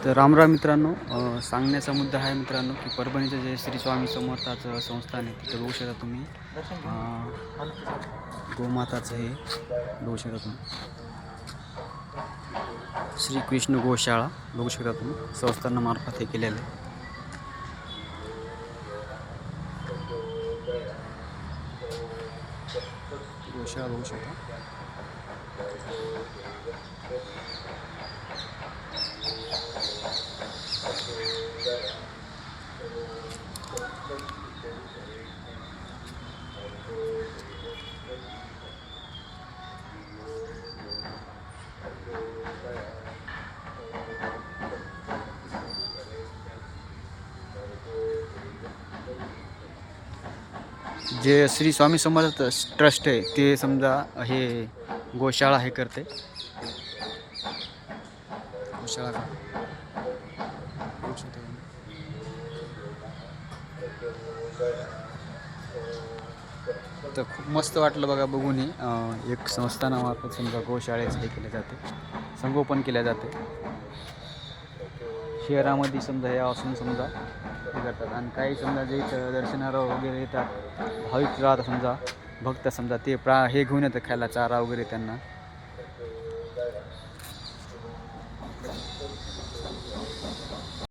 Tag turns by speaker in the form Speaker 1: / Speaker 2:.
Speaker 1: तर रामराम मित्रांनो, सांगण्याचा मुद्दा आहे मित्रांनो की परभणीचं जे श्री स्वामी समर्थाचं संस्थान आहे तिथं बघू शकता तुम्ही. गोमाताचं हे बघू शकता तुम्ही, श्रीकृष्ण गोशाळा बघू शकता तुम्ही, संस्थानामार्फत हे केलेलं आहे. गोशाळा बघू शकता. जे श्री स्वामी समर्थ ट्रस्ट आहे ते समजा हे गोशाळा हे करते. गोशाळा तर खूप मस्त वाटलं बघा बघून. एक संस्थानामार्फत समजा गोशाळेचं हे केले जाते, संगोपन केले जाते. शहरामध्ये समजा हे असून समजा हे करतात. आणि काही समजा जे इथं दर्शनाला वगैरे येतात भाविक राहतात, समजा भक्त समजा ते हे घेऊन येतात खायला चारा वगैरे त्यांना.